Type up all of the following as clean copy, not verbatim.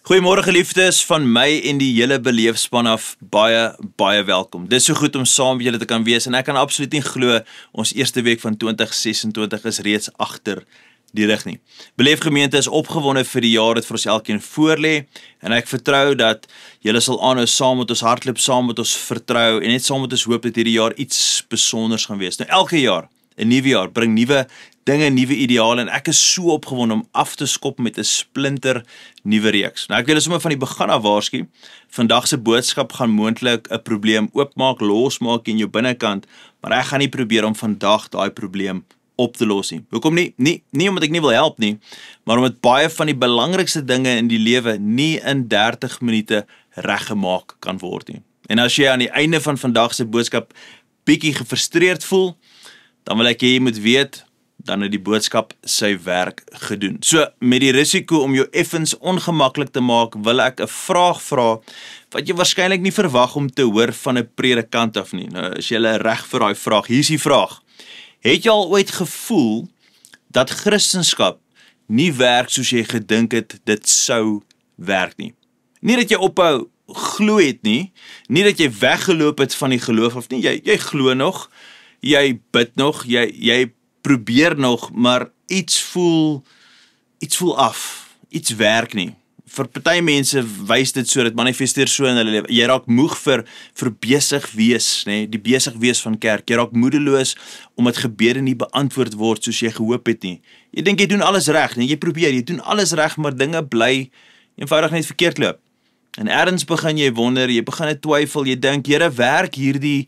Goeiemôre geliefdes, van my en die hele beleefspan af, baie welkom. Dit is so goed om saam met julle te kan wees en ek kan absoluut nie glo ons eerste week van 2026 is reeds agter die rug nie. Beleef gemeente is opgewonde vir die jaar wat vir ons elkeen voorlê en ek vertrou dat julle sal aanhou saam met ons hardloop, saam met ons vertrou en net saam met ons hoop dat hierdie jaar iets besonders gaan wees. Nou elke jaar, 'n nuwe jaar, bring nuwe dinge, nuwe ideale en ek is so opgewonde om af te skop met 'n splinter nuwe reeks. Nou ek wil sommer van die begin af waarsku. Vandag se boodskap gaan moontlik 'n probleem oopmaak, losmaak in jou binnekant, maar ek gaan nie probeer om vandag daai probleem op te los nie. Hoekom nie? Nie omdat ek nie wil help nie, maar omdat baie van die belangrikste dinge in die lewe nie in 30 minute reggemaak kan word nie. En as jy aan die einde van vandag se boodskap bietjie gefrustreerd voel, dan wil ek hê jy moet weet, dan het die boodskap sy werk gedoen. So, met die risiko om jou effens ongemaklik te maak, wil ek 'n vraag vra, wat jy waarskynlik nie verwag om te hoor van 'n predikant af nie. Nou, as jy reg vir daai vraag, hier is die vraag. Het jy al ooit gevoel dat Christendom nie werk soos jy gedink het dit sou werk nie? Nie dat jy ophou glo het nie dat jy weggeloop het van die geloof of nie, jy glo nog, jy bid nog, jy probeer nog, maar iets voel af, iets werk nie. Vir party mense wys dit so, dit manifesteer so in hulle lewe. Jy raak moeg vir besig wees, die besig wees van kerk. Jy raak moedeloos omdat gebede nie beantwoord word soos jy gehoop het nie. Jy dink jy doen alles reg, jy probeer, jy doen alles reg, maar dinge bly eenvoudig net verkeerd loop. En ergens begin jy wonder, jy begin twyfel, jy dink, Here, werk hierdie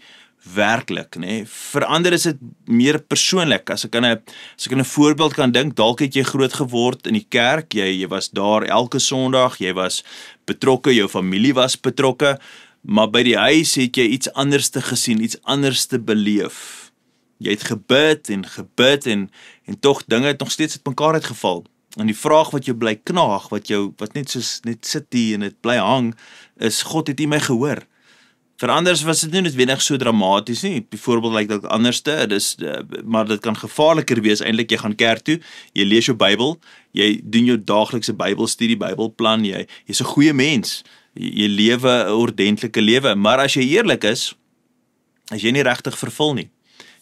werklik, Vir ander is dit meer persoonlik. As ek aan 'n voorbeeld kan dink, dalk het jy groot geword in die kerk, jy was daar elke Sondag, jy was betrokke, jou familie was betrokke, maar by die huis het jy iets anders te gesien, iets anders te beleef. Jy het gebid en tog dinge het nog steeds uit mekaar uitgeval. En die vraag wat jou bly knaag, wat net sit hier en dit bly hang, is, God, het U my gehoor? Vir anders was dit nie noodwendig so dramaties nie. Byvoorbeeld lyk dit anderste, maar dit kan gevaarliker wees. Eintlik, jy gaan kerk toe, jy lees jou Bybel, jy doen jou daaglikse Bybelstudie, Bybelplan, jy's 'n goeie mens, jy lewe 'n ordentlike lewe, maar as jy eerlik is jy nie regtig vervul nie.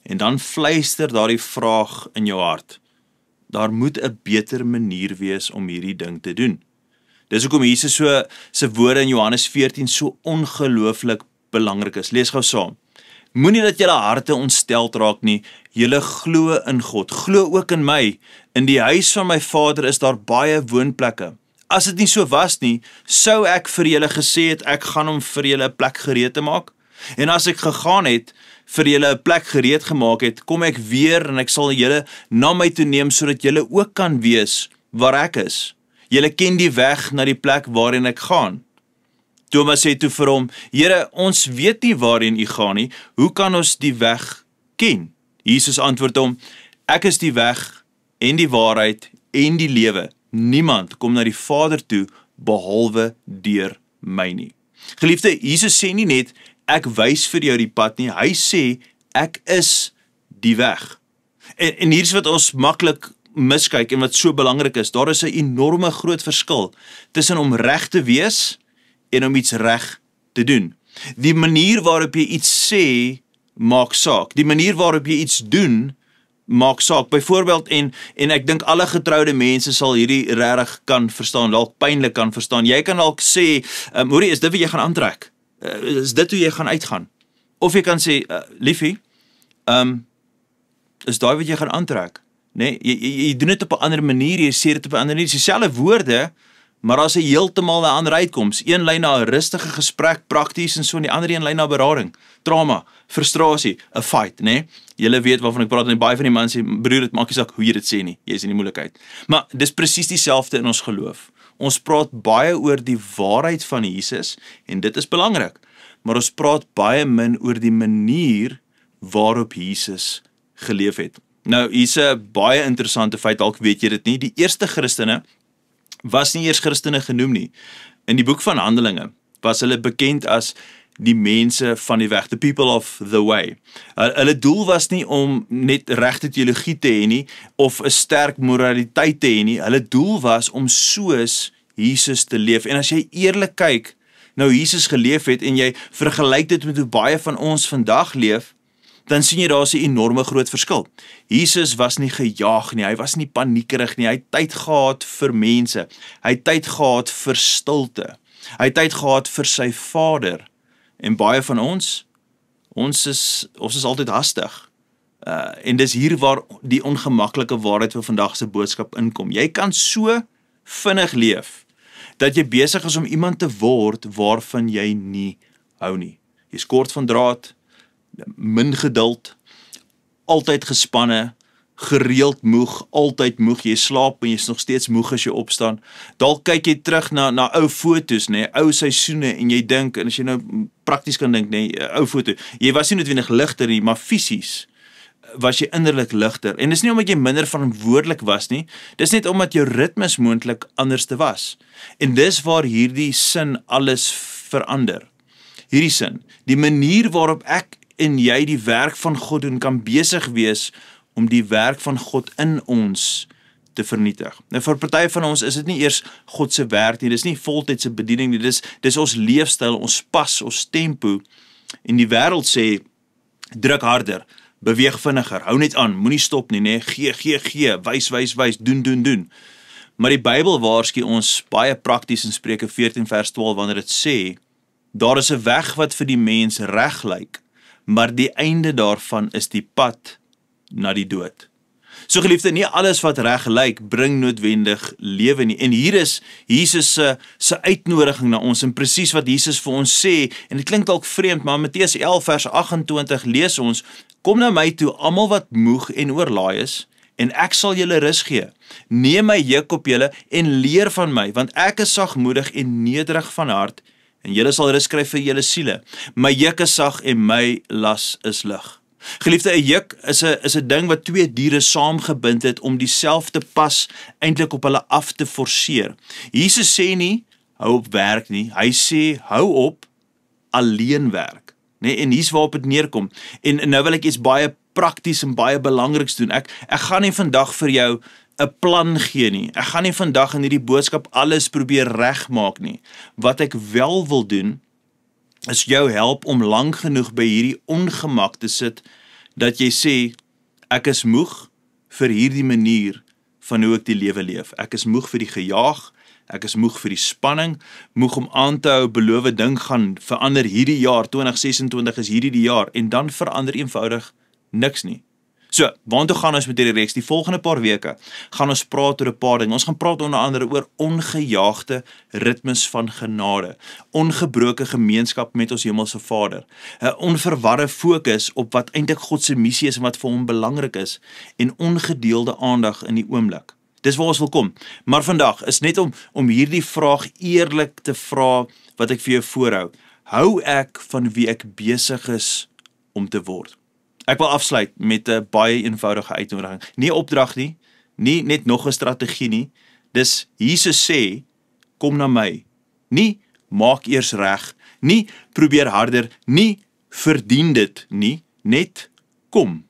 En dan fluister daardie vraag in jou hart. Daar moet 'n beter manier wees om hierdie ding te doen. Dis hoekom Jesus se woorde in Johannes 14 so ongelooflik belangrik is. Lees gou saam. Moenie dat julle harte ontsteld raak nie, julle glo in God, glo ook in my. In die huis van my Vader is daar baie woonplekke. As dit nie so was nie, sou ek vir julle gesê het, ek gaan om vir julle 'n plek gereed te maak. En as ek gegaan het, vir julle 'n plek gereed gemaak het, kom ek weer en ek sal julle na my toe neem, sodat julle ook kan wees waar ek is. Julle ken die weg na die plek waarin ek gaan. Thomas sê toe vir hom, Here, ons weet nie waarheen U gaan nie, hoe kan ons die weg ken? Jesus antwoord hom, ek is die weg en die waarheid en die lewe. Niemand kom na die Vader toe behalwe deur my nie. Geliefde, Jesus sê nie net, ek wys vir jou die pad nie, hy sê, ek is die weg. En hier is wat ons maklik miskyk en wat so belangrik is, daar is 'n enorme groot verskil tussen om reg te wees en om iets reg te doen. Die manier waarop jy iets sê, maak saak. Die manier waarop jy iets doen, maak saak. Byvoorbeeld, en ek dink alle getroude mense sal hierdie regtig kan verstaan, dalk pynlik kan verstaan. Jy kan dalk sê, hoorie, is dit wat jy gaan aantrek? Is dit hoe jy gaan uitgaan? Of jy kan sê, liefie, is daai wat jy gaan aantrek? Jy doen dit op 'n ander manier, jy sê dit op 'n ander manier, dieselfde woorde, maar as jy heeltemal 'n ander uitkoms, een lei na 'n rustige gesprek, prakties en so, en die ander een lei na berading, trauma, frustrasie, 'n fight, Julle weet waarvan ek praat, en baie van die mense sê, broer, dit maak nie saak hoe jy dit sê nie, jy is in die moeilikheid. Maar dis presies dieselfde in ons geloof. Ons praat baie oor die waarheid van Jesus, en dit is belangrik, maar ons praat baie min oor die manier waarop Jesus geleef het. Nou, hier's 'n baie interessante feit, dalk weet jy dit nie, die eerste Christene was nie eers Christene genoem nie. In die boek van Handelinge was hulle bekend as die mense van die weg, the people of the way. Hulle doel was nie om net regte teologie te hê nie, of 'n sterk moraliteit te hê nie, hulle doel was om soos Jesus te leef. En as jy eerlik kyk, nou Jesus geleef het, en jy vergelyk dit met hoe baie van ons vandag leef, dan sien jy daar is 'n enorme groot verskil. Jesus was nie gejaag nie, hy was nie paniekerig nie, hy het tyd gehad vir mense, hy het tyd gehad vir stilte, hy het tyd gehad vir sy Vader, en baie van ons is altyd hastig, en dis hier waar die ongemaklike waarheid van vandag se boodskap inkom. Jy kan so vinnig leef, dat jy besig is om iemand te word waarvan jy nie hou nie. Jy's kort van draad, min geduld, altyd gespanne, gereeld moeg, altyd moeg, jy slaap en jy's nog steeds moeg as jy opstaan. Dalk kyk jy terug na ou foto's, ou seisoene, en jy dink, en as jy nou prakties kan dink, ou foto, jy was nie noodwendig ligter nie, maar fisies was jy innerlik ligter. En dis nie omdat jy minder verantwoordelik was nie, dis net omdat jou ritmes moontlik anders te was. En dis waar hierdie sin alles verander. Hierdie sin, die manier waarop ek en jy die werk van God doen, kan besig wees om die werk van God in ons te vernietig. Nou vir party van ons is dit nie eers God se werk nie, dis nie voltydse bediening nie, dis ons leefstyl, ons pas, ons tempo, en die wêreld sê, druk harder, beweeg vinniger, hou net aan, moenie stop nie, gee, wys, doen. Maar die Bybel waarsku ons baie prakties in Spreuke 14 vers 12, wanneer dit sê, daar is 'n weg wat vir die mens reg lyk, maar die einde daarvan is die pad na die dood. So geliefde, nie alles wat reg lyk, bring noodwendig lewe nie. En hier is Jesus se uitnodiging na ons, en presies wat Jesus vir ons sê, en dit klink dalk vreemd, maar Matteus 11 vers 28 lees ons, kom na my toe, almal wat moeg en oorlaai is, en ek sal julle rus gee. Neem my juk op julle en leer van my, want ek is sagmoedig en nederig van hart, en julle sal rus kry vir julle siele. My juk is sag en my las is lig. Geliefde, 'n juk is 'n ding wat twee diere saamgebind het om dieselfde pas eintlik op hulle af te forceer. Jesus sê nie, hou op werk nie, hy sê, hou op alleen werk. En hier's waarop dit neerkom. En nou wil ek iets baie prakties en baie belangriks doen. Ek gaan nie vandag vir jou 'n plan gee nie. Ek gaan nie vandag in hierdie boodskap alles probeer regmaak nie. Wat ek wel wil doen, is jou help om lank genoeg by hierdie ongemak te sit, dat jy sê, ek is moeg vir hierdie manier van hoe ek die lewe leef. Ek is moeg vir die gejaag, ek is moeg vir die spanning, moeg om aan te hou, beloof ding gaan verander hierdie jaar, 2026 is hierdie die jaar, en dan verander eenvoudig niks nie. So, waartoe gaan ons met hierdie reeks? Die volgende paar weke gaan ons praat oor 'n paar dinge. Ons gaan praat onder andere oor ongejaagde ritmes van genade, ongebroke gemeenskap met ons hemelse Vader, 'n onverwarre fokus op wat eintlik God se missie is en wat vir hom belangrik is, en ongedeelde aandag in die oomblik. Dis waar ons wil kom. Maar vandag is net om hierdie vraag eerlik te vra wat ek vir jou voorhou. Hou ek van wie ek besig is om te word? Ek wil afsluit met 'n baie eenvoudige uitnodiging. Nie 'n opdrag nie, nie net nog 'n strategie nie. Dis Jesus sê, kom na my. Nie maak eers reg, nie probeer harder, nie verdien dit nie, net kom.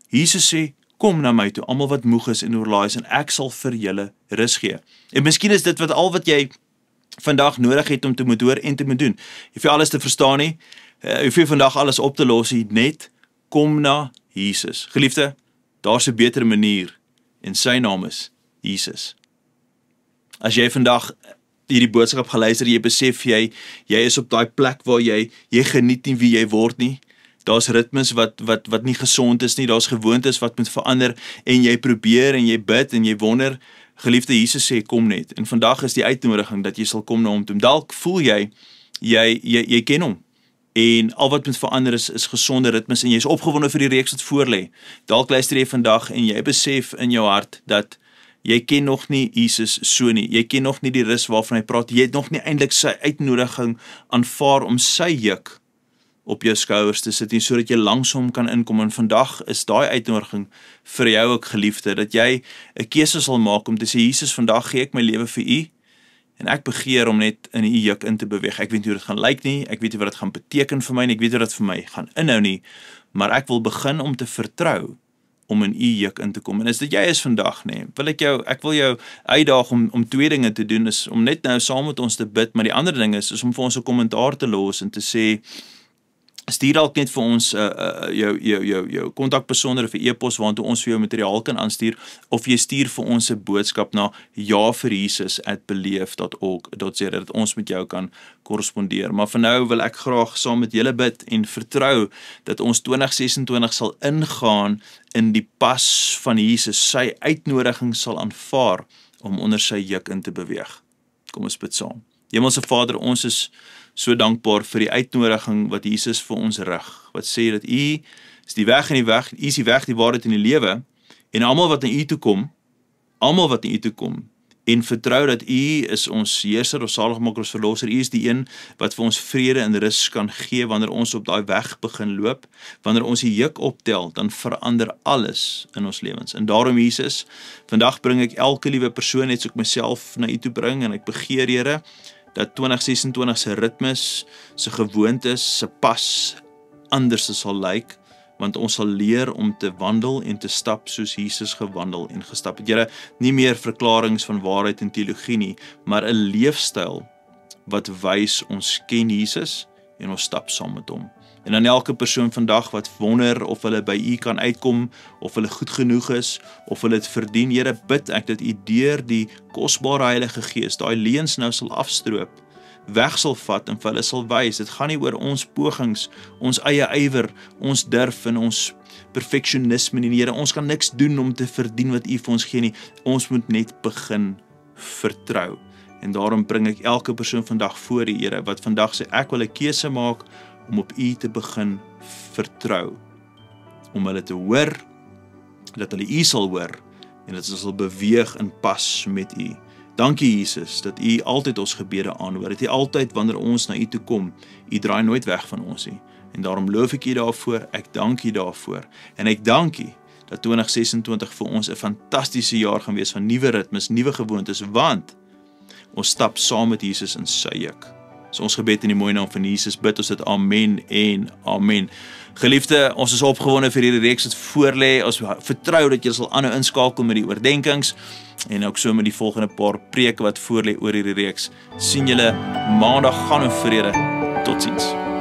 Jesus sê, kom na my toe, almal wat moeg is en oorlaai is, en ek sal vir julle rus gee. En miskien is dit wat jy vandag nodig het om te moet hoor en te moet doen. Jy hoef alles te verstaan nie, jy hoef vandag alles op te los nie, net kom na Jesus. Geliefde, daar's 'n beter manier, en sy naam is Jesus. As jy vandag hierdie boodskap geluister, jy besef jy is op daai plek waar jy geniet nie wie jy word nie. Daar's ritmes wat nie gesond is nie, daar's gewoontes wat moet verander, en jy probeer en jy bid en jy wonder. Geliefde, Jesus sê kom net. En vandag is die uitnodiging dat jy sal kom na hom toe. Dalk voel jy ken hom. En al wat moet verander is gesonde ritmes, en jy is opgewonde vir die reeks wat voorlê. Dalk luister jy vandag en jy besef in jou hart dat jy ken nog nie Jesus so nie. Jy ken nog nie die rus waarvan hy praat. Jy het nog nie eintlik sy uitnodiging aanvaar om sy juk op jou skouers te sit, sodat jy langs hom kan inkom. En vandag is daai uitnodiging vir jou ook, geliefde, dat jy 'n keuse sal maak om te sê, Jesus, vandag gee ek my lewe vir u, en ek begeer om net in u juk in te beweeg. Ek weet nie hoe dit gaan lyk nie, ek weet nie wat dit gaan beteken vir my nie, ek weet nie wat dit vir my gaan inhou nie, maar ek wil begin om te vertrou om in u juk in te kom. En as dit jy is vandag, nee, ek wil jou uitdaag om twee dinge te doen, is om net nou saam met ons te bid, maar die ander ding is om vir ons 'n kommentaar te los en te sê, stuur dalk net vir ons jou kontakbesonderhede of 'n e-pos waartoe ons vir jou materiaal kan aanstuur, of jy stuur vir ons 'n boodskap na javierjesus@beleef.org.za dat ons met jou kan korrespondeer. Maar vir nou wil ek graag saam met julle bid en vertrou dat ons 2026 sal ingaan in die pas van Jesus, sy uitnodiging sal aanvaar om onder sy juk in te beweeg. Kom ons bid saam. Hemelse Vader, ons is so dankbaar vir die uitnodiging wat Jesus vir ons rig, wat sê dat U is die weg en die weg, U is die weg, die waarheid en die lewe, en almal wat na U toe kom, en vertrou dat U is ons Heerser, ons Saligmaker, ons Verlosser, U is die een wat vir ons vrede en rus kan gee wanneer ons op daai weg begin loop, wanneer ons die juk optel, dan verander alles in ons lewens. En daarom Jesus, vandag bring ek elke liewe persoon, net so ek myself na U toe bring, en ek begeer, Here, dat 2026 se ritmes, se gewoontes, se pas anders sal lyk, want ons sal leer om te wandel en te stap soos Jesus gewandel en gestap het. Here, nie meer verklaringe van waarheid en teologie nie, maar 'n leefstyl wat wys ons ken Jesus en ons stap saam met hom. En dan elke persoon vandag wat wonder of hulle by U kan uitkom, of hulle goed genoeg is, of hulle dit verdien, Here, bid ek dat U deur die kosbare Heilige Gees daai leuns nou sal afstroop, weg sal vat en vir hulle sal wys. Dit gaan nie oor ons pogings, ons eie ywer, ons durf en ons perfeksionisme nie, Here. Ons kan niks doen om te verdien wat U vir ons gee nie. Ons moet net begin vertrou. En daarom bring ek elke persoon vandag voor U, Here, wat vandag sê ek wil 'n keuse maak om op U te begin vertrou, om hulle te hoor, dat hulle U sal hoor, en dat hulle sal beweeg in pas met U. Dankie Jesus, dat U altyd ons gebede aanhoor, dat U altyd wanneer ons na U toe kom, U draai nooit weg van ons nie, en daarom loof ek U daarvoor, ek dank U daarvoor, en ek dank U, dat 2026 vir ons 'n fantastiese jaar gaan wees van nuwe ritmes, nuwe gewoontes, want ons stap saam met Jesus in sy juk. So ons gebed in die mooi naam van Jesus, bid ons dit, amen en amen. Geliefde, ons is opgewonde vir hierdie reeks wat voorlê. Ons vertrou dat julle sal aanhou inskakel met die oordenkings en ook so met die volgende paar preke wat voorlê oor hierdie reeks. Sien julle maandag, gaan in vrede. Totsiens.